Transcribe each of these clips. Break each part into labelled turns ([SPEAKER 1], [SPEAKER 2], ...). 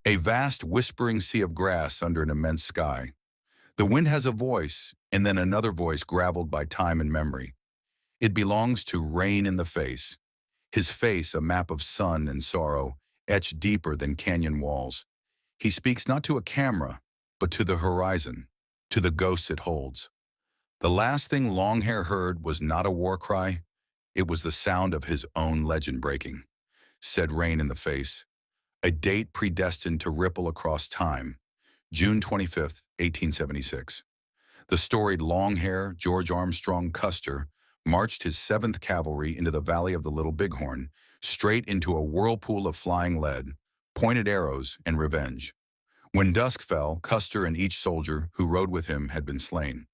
[SPEAKER 1] A vast whispering sea of grass under an immense sky. The wind has a voice, and then another voice graveled by time and memory. It belongs to Rain in the Face. His face a map of sun and sorrow, etched deeper than canyon walls. He speaks not to a camera, but to the horizon, to the ghosts it holds. The last thing Longhair heard was not a war cry, it was the sound of his own legend breaking, said Rain in the Face. A date predestined to ripple across time, June 25th, 1876. The storied Longhair George Armstrong Custer marched his 7th Cavalry into the Valley of the Little Bighorn, straight into a whirlpool of flying lead, pointed arrows, and revenge. When dusk fell, Custer and each soldier who rode with him had been slain.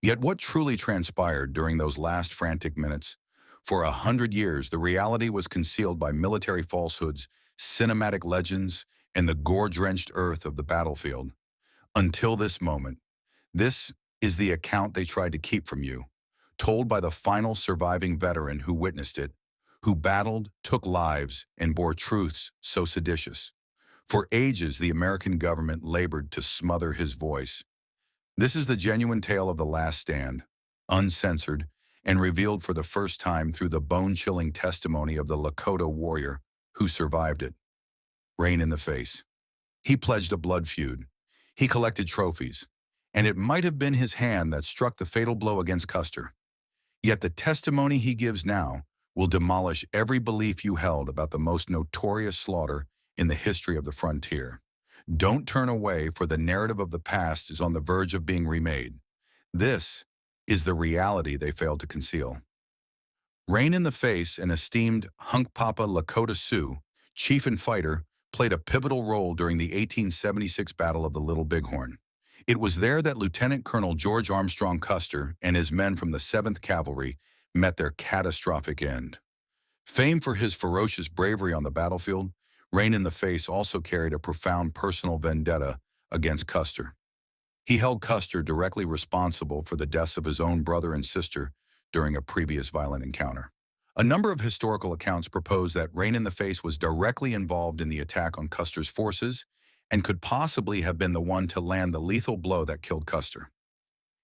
[SPEAKER 1] Yet what truly transpired during those last frantic minutes? For 100 years, the reality was concealed by military falsehoods, cinematic legends, and the gore-drenched earth of the battlefield. Until this moment, this is the account they tried to keep from you, told by the final surviving veteran who witnessed it, who battled, took lives, and bore truths so seditious. For ages, the American government labored to smother his voice. This is the genuine tale of the last stand, uncensored, and revealed for the first time through the bone-chilling testimony of the Lakota warrior who survived it. Rain in the Face. He pledged a blood feud. He collected trophies. And it might have been his hand that struck the fatal blow against Custer. Yet the testimony he gives now will demolish every belief you held about the most notorious slaughter in the history of the frontier. Don't turn away, for the narrative of the past is on the verge of being remade. This is the reality they failed to conceal. Rain in the Face, an esteemed Hunkpapa Lakota Sioux, chief and fighter, played a pivotal role during the 1876 Battle of the Little Bighorn. It was there that Lieutenant Colonel George Armstrong Custer and his men from the 7th Cavalry met their catastrophic end. Famed for his ferocious bravery on the battlefield, Rain in the Face also carried a profound personal vendetta against Custer. He held Custer directly responsible for the deaths of his own brother and sister during a previous violent encounter. A number of historical accounts propose that Rain in the Face was directly involved in the attack on Custer's forces and could possibly have been the one to land the lethal blow that killed Custer.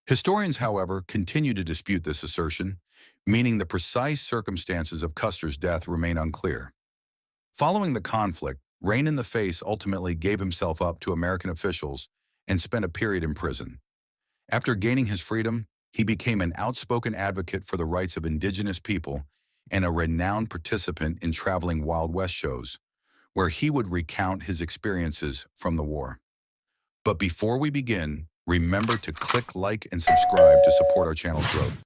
[SPEAKER 1] Historians, however, continue to dispute this assertion, meaning the precise circumstances of Custer's death remain unclear. Following the conflict, Rain in the Face ultimately gave himself up to American officials and spent a period in prison. After gaining his freedom, he became an outspoken advocate for the rights of indigenous people and a renowned participant in traveling Wild West shows, where he would recount his experiences from the war. But before we begin, remember to click like and subscribe to support our channel's growth.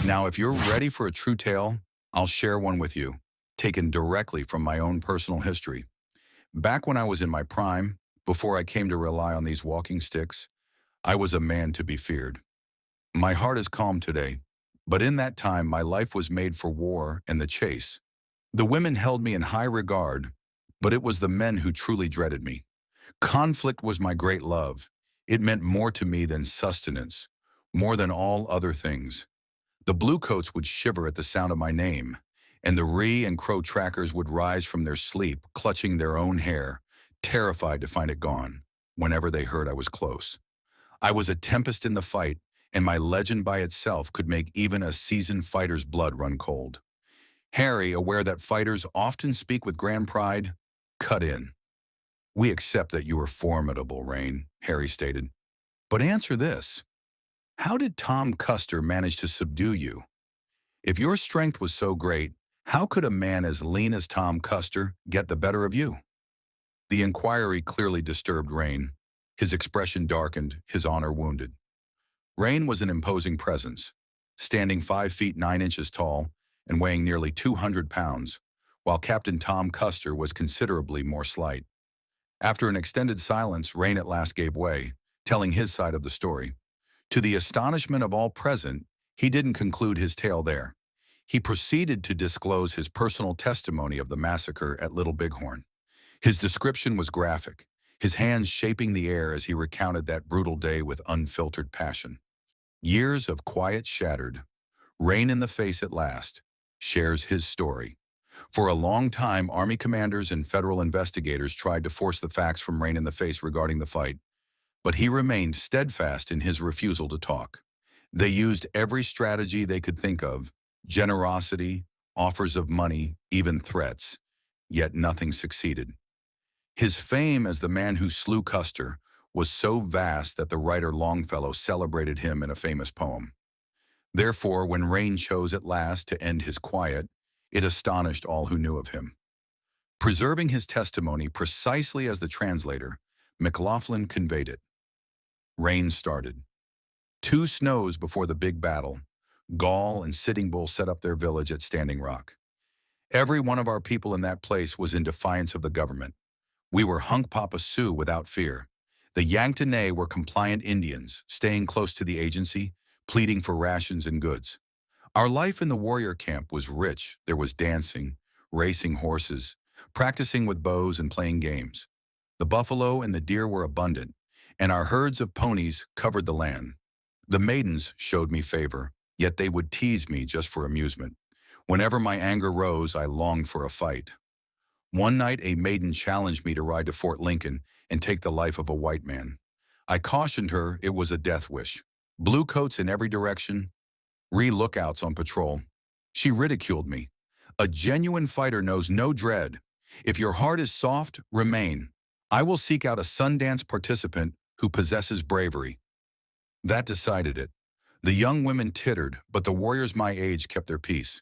[SPEAKER 1] Now, if you're ready for a true tale, I'll share one with you, taken directly from my own personal history. Back when I was in my prime, before I came to rely on these walking sticks, I was a man to be feared. My heart is calm today, but in that time my life was made for war and the chase. The women held me in high regard, but it was the men who truly dreaded me. Conflict was my great love. It meant more to me than sustenance, more than all other things. The bluecoats would shiver at the sound of my name, and the Ree and Crow trackers would rise from their sleep, clutching their own hair, terrified to find it gone, whenever they heard I was close. I was a tempest in the fight, and my legend by itself could make even a seasoned fighter's blood run cold. Harry, aware that fighters often speak with grand pride, cut in. "We accept that you are formidable, Rain," Harry stated. "But answer this. How did Tom Custer manage to subdue you? If your strength was so great, how could a man as lean as Tom Custer get the better of you?" The inquiry clearly disturbed Rain. His expression darkened, his honor wounded. Rain was an imposing presence, standing 5 feet 9 inches tall and weighing nearly 200 pounds, while Captain Tom Custer was considerably more slight. After an extended silence, Rain at last gave way, telling his side of the story. To the astonishment of all present, he didn't conclude his tale there. He proceeded to disclose his personal testimony of the massacre at Little Bighorn. His description was graphic, his hands shaping the air as he recounted that brutal day with unfiltered passion. Years of quiet shattered. Rain in the Face at last shares his story. For a long time, Army commanders and federal investigators tried to force the facts from Rain in the face regarding the fight, but he remained steadfast in his refusal to talk. They used every strategy they could think of, generosity, offers of money, even threats, yet nothing succeeded. His fame as the man who slew Custer was so vast that the writer Longfellow celebrated him in a famous poem. Therefore, when Rain chose at last to end his quiet, it astonished all who knew of him. Preserving his testimony precisely as the translator, McLaughlin conveyed it. Rain started. 2 snows before the big battle, Gall and Sitting Bull set up their village at Standing Rock. Every one of our people in that place was in defiance of the government. We were Hunkpapa Sioux without fear. The Yanktonais were compliant Indians, staying close to the agency, pleading for rations and goods. Our life in the warrior camp was rich. There was dancing, racing horses, practicing with bows and playing games. The buffalo and the deer were abundant, and our herds of ponies covered the land. The maidens showed me favor, yet they would tease me just for amusement. Whenever my anger rose, I longed for a fight. One night, a maiden challenged me to ride to Fort Lincoln and take the life of a white man. I cautioned her it was a death wish. Blue coats in every direction, lookouts on patrol. She ridiculed me. A genuine fighter knows no dread. If your heart is soft, remain. I will seek out a Sundance participant who possesses bravery. That decided it. The young women tittered, but the warriors my age kept their peace.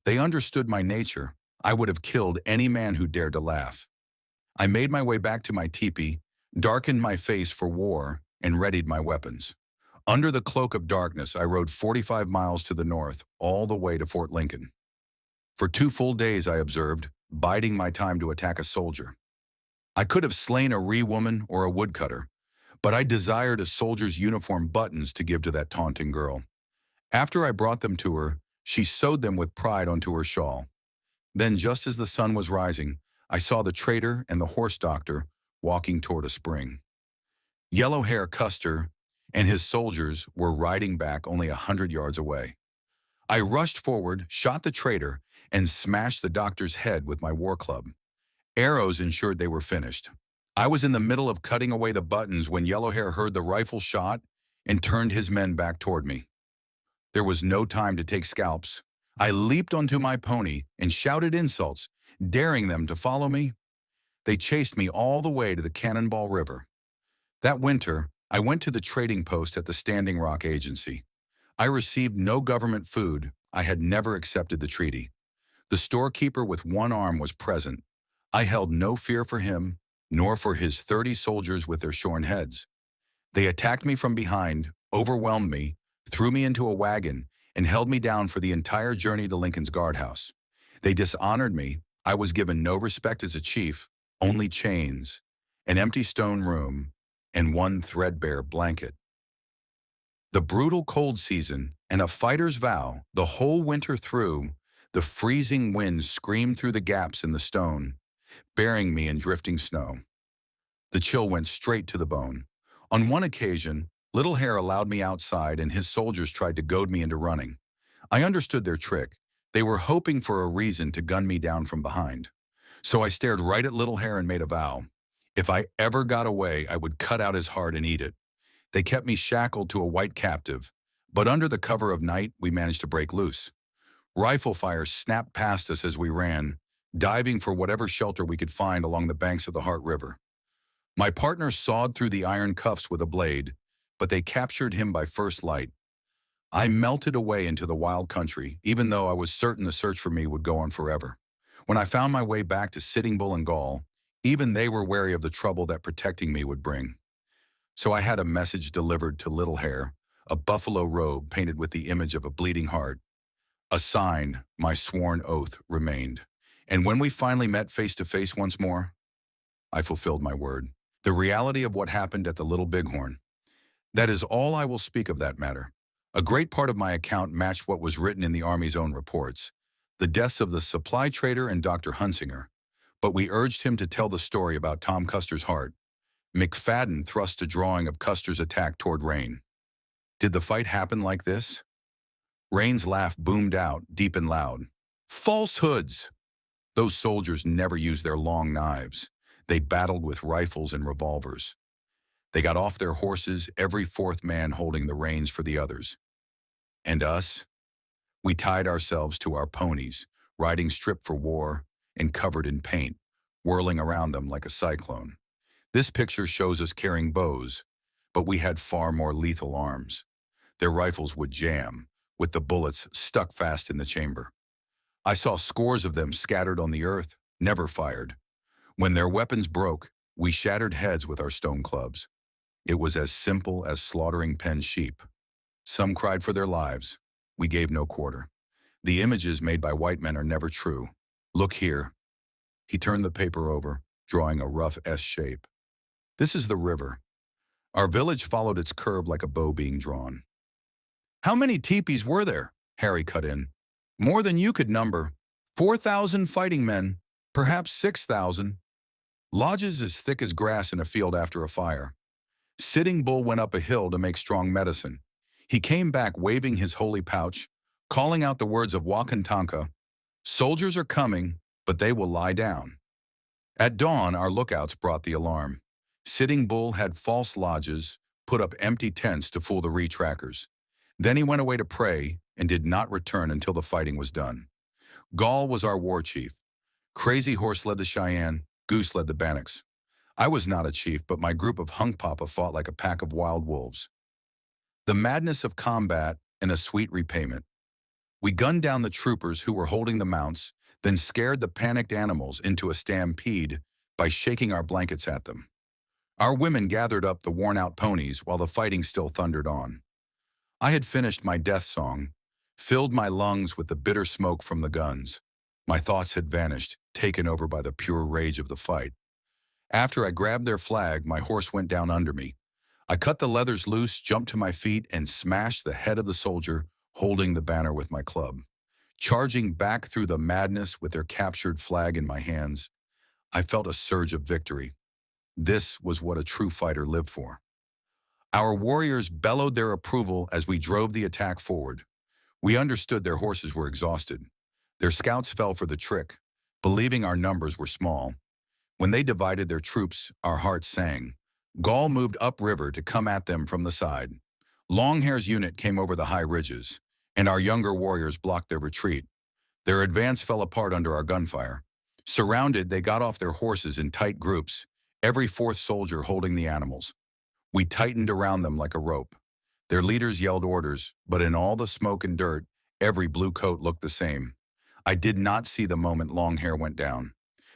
[SPEAKER 1] They understood my nature. I would have killed any man who dared to laugh. I made my way back to my teepee, darkened my face for war, and readied my weapons. Under the cloak of darkness, I rode 45 miles to the north, all the way to Fort Lincoln. For 2 full days, I observed, biding my time to attack a soldier. I could have slain a woman or a woodcutter, but I desired a soldier's uniform buttons to give to that taunting girl. After I brought them to her, she sewed them with pride onto her shawl. Then, just as the sun was rising, I saw the trader and the horse doctor walking toward a spring. Yellow Hair Custer and his soldiers were riding back only 100 yards away. I rushed forward, shot the trader, and smashed the doctor's head with my war club. Arrows ensured they were finished. I was in the middle of cutting away the buttons when Yellow Hair heard the rifle shot and turned his men back toward me. There was no time to take scalps. I leaped onto my pony and shouted insults, daring them to follow me. They chased me all the way to the Cannonball River. That winter, I went to the trading post at the Standing Rock Agency. I received no government food. I had never accepted the treaty. The storekeeper with one arm was present. I held no fear for him, nor for his 30 soldiers with their shorn heads. They attacked me from behind, overwhelmed me, threw me into a wagon, and held me down for the entire journey to Lincoln's guardhouse. They dishonored me. I was given no respect as a chief, only chains, an empty stone room, and one threadbare blanket. The brutal cold season and a fighter's vow, the whole winter through, the freezing wind screamed through the gaps in the stone, burying me in drifting snow. The chill went straight to the bone. On one occasion, Little Hair allowed me outside and his soldiers tried to goad me into running. I understood their trick. They were hoping for a reason to gun me down from behind. So I stared right at Little Hair and made a vow. If I ever got away, I would cut out his heart and eat it. They kept me shackled to a white captive, but under the cover of night, we managed to break loose. Rifle fire snapped past us as we ran, diving for whatever shelter we could find along the banks of the Heart River. My partner sawed through the iron cuffs with a blade, but they captured him by first light. I melted away into the wild country, even though I was certain the search for me would go on forever. When I found my way back to Sitting Bull and Gall, even they were wary of the trouble that protecting me would bring. So I had a message delivered to Little Hair, a buffalo robe painted with the image of a bleeding heart. A sign, my sworn oath, remained. And when we finally met face to face once more, I fulfilled my word. The reality of what happened at the Little Bighorn. That is all I will speak of that matter. A great part of my account matched what was written in the Army's own reports, the deaths of the supply trader and Dr. Hunsinger. But we urged him to tell the story about Tom Custer's heart. McFadden thrust a drawing of Custer's attack toward Rain. Did the fight happen like this? Rain's laugh boomed out, deep and loud. Falsehoods! Those soldiers never used their long knives. They battled with rifles and revolvers. They got off their horses, every fourth man holding the reins for the others. And us? We tied ourselves to our ponies, riding stripped for war and covered in paint, whirling around them like a cyclone. This picture shows us carrying bows, but we had far more lethal arms. Their rifles would jam, with the bullets stuck fast in the chamber. I saw scores of them scattered on the earth, never fired. When their weapons broke, we shattered heads with our stone clubs. It was as simple as slaughtering penned sheep. Some cried for their lives. We gave no quarter. The images made by white men are never true. Look here. He turned the paper over, drawing a rough S shape. This is the river. Our village followed its curve like a bow being drawn. How many teepees were there? Harry cut in. More than you could number. 4,000 fighting men, perhaps 6,000. Lodges as thick as grass in a field after a fire. Sitting Bull went up a hill to make strong medicine. He came back waving his holy pouch, calling out the words of Wakantanka. Soldiers are coming, but they will lie down. At dawn, our lookouts brought the alarm. Sitting Bull had false lodges, put up empty tents to fool the retrackers. Then he went away to pray and did not return until the fighting was done. Gall was our war chief. Crazy Horse led the Cheyenne, Goose led the Bannocks. I was not a chief, but my group of Hunkpapa fought like a pack of wild wolves. The madness of combat and a sweet repayment. We gunned down the troopers who were holding the mounts, then scared the panicked animals into a stampede by shaking our blankets at them. Our women gathered up the worn-out ponies while the fighting still thundered on. I had finished my death song, filled my lungs with the bitter smoke from the guns. My thoughts had vanished, taken over by the pure rage of the fight. After I grabbed their flag, my horse went down under me. I cut the leathers loose, jumped to my feet, and smashed the head of the soldier, holding the banner with my club. Charging back through the madness with their captured flag in my hands, I felt a surge of victory. This was what a true fighter lived for. Our warriors bellowed their approval as we drove the attack forward. We understood their horses were exhausted. Their scouts fell for the trick, believing our numbers were small. When they divided their troops, our hearts sang. Gall moved upriver to come at them from the side. Longhair's unit came over the high ridges, and our younger warriors blocked their retreat. Their advance fell apart under our gunfire. Surrounded, they got off their horses in tight groups, every fourth soldier holding the animals. We tightened around them like a rope. Their leaders yelled orders, but in all the smoke and dirt, every blue coat looked the same. I did not see the moment Longhair went down.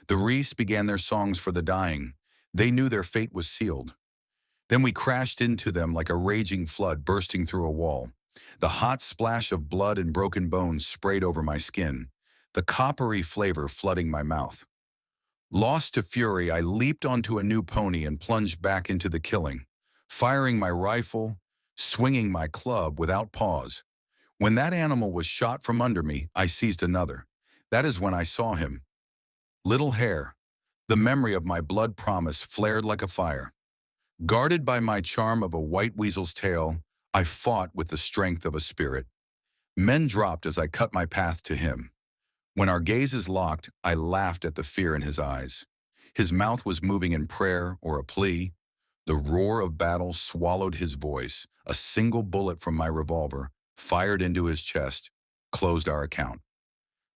[SPEAKER 1] The Reese began their songs for the dying. They knew their fate was sealed. Then we crashed into them like a raging flood bursting through a wall. The hot splash of blood and broken bones sprayed over my skin, the coppery flavor flooding my mouth. Lost to fury, I leaped onto a new pony and plunged back into the killing, firing my rifle, swinging my club without pause. When that animal was shot from under me, I seized another. That is when I saw him. Little Hair. The memory of my blood promise flared like a fire. Guarded by my charm of a white weasel's tail, I fought with the strength of a spirit. Men dropped as I cut my path to him. When our gazes locked, I laughed at the fear in his eyes. His mouth was moving in prayer or a plea. The roar of battle swallowed his voice. A single bullet from my revolver, fired into his chest, closed our account.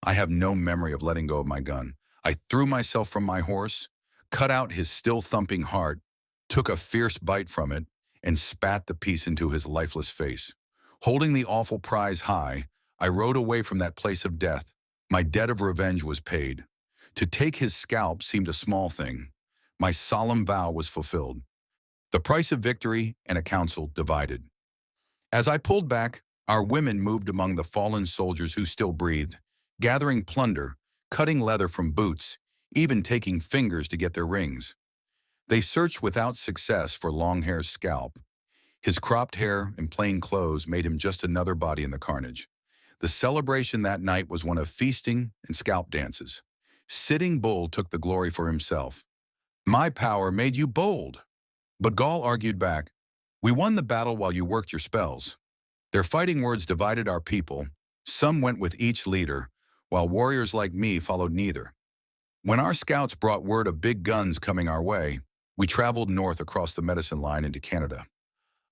[SPEAKER 1] I have no memory of letting go of my gun. I threw myself from my horse, cut out his still thumping heart, took a fierce bite from it, and spat the piece into his lifeless face. Holding the awful prize high, I rode away from that place of death. My debt of revenge was paid. To take his scalp seemed a small thing. My solemn vow was fulfilled. The price of victory and a council divided. As I pulled back, our women moved among the fallen soldiers who still breathed, gathering plunder, cutting leather from boots, even taking fingers to get their rings. They searched without success for Longhair's scalp. His cropped hair and plain clothes made him just another body in the carnage. The celebration that night was one of feasting and scalp dances. Sitting Bull took the glory for himself. My power made you bold. But Gall argued back, we won the battle while you worked your spells. Their fighting words divided our people. Some went with each leader, while warriors like me followed neither. When our scouts brought word of big guns coming our way, we traveled north across the medicine line into Canada.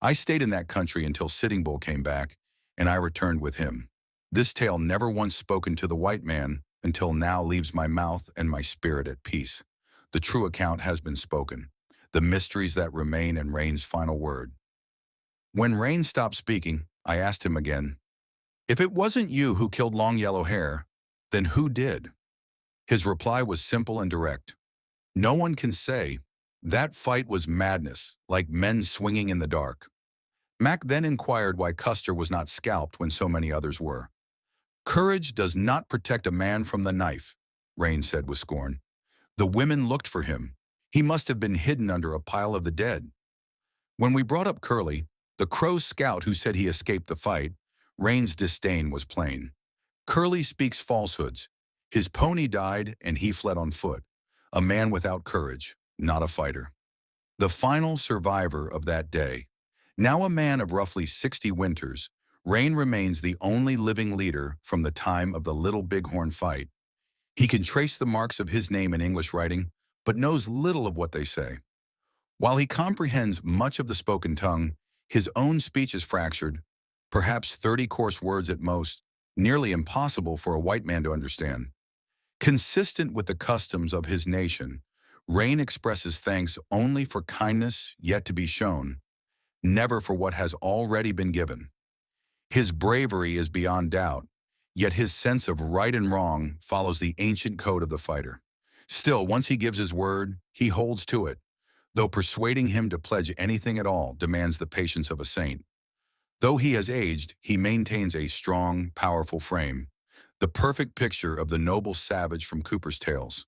[SPEAKER 1] I stayed in that country until Sitting Bull came back, and I returned with him. This tale, never once spoken to the white man, until now leaves my mouth and my spirit at peace. The true account has been spoken, the mysteries that remain, and Rain's final word. When Rain stopped speaking, I asked him again, "If it wasn't you who killed Long Yellow Hair, then who did?" His reply was simple and direct. "No one can say. That fight was madness, like men swinging in the dark." Mac then inquired why Custer was not scalped when so many others were. "Courage does not protect a man from the knife," Rain said with scorn. "The women looked for him. He must have been hidden under a pile of the dead." When we brought up Curly, the Crow scout who said he escaped the fight, Rain's disdain was plain. "Curly speaks falsehoods. His pony died and he fled on foot. A man without courage, not a fighter." The final survivor of that day, now a man of roughly 60 winters, Rain remains the only living leader from the time of the Little Bighorn fight. He can trace the marks of his name in English writing, but knows little of what they say. While he comprehends much of the spoken tongue, his own speech is fractured, perhaps 30 coarse words at most, nearly impossible for a white man to understand. Consistent with the customs of his nation, Rain expresses thanks only for kindness yet to be shown, never for what has already been given. His bravery is beyond doubt, yet his sense of right and wrong follows the ancient code of the fighter. Still, once he gives his word, he holds to it, though persuading him to pledge anything at all demands the patience of a saint. Though he has aged, he maintains a strong, powerful frame, the perfect picture of the noble savage from Cooper's Tales.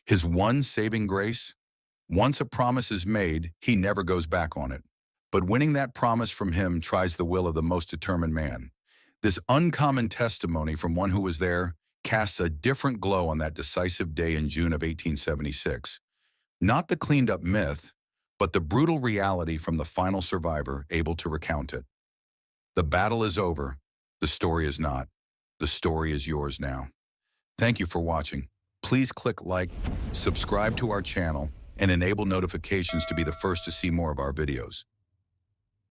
[SPEAKER 1] His one saving grace? Once a promise is made, he never goes back on it. But winning that promise from him tries the will of the most determined man. This uncommon testimony from one who was there casts a different glow on that decisive day in June of 1876. Not the cleaned-up myth, but the brutal reality from the final survivor able to recount it. The battle is over. The story is not. The story is yours now. Thank you for watching. Please click like, subscribe to our channel, and enable notifications to be the first to see more of our videos.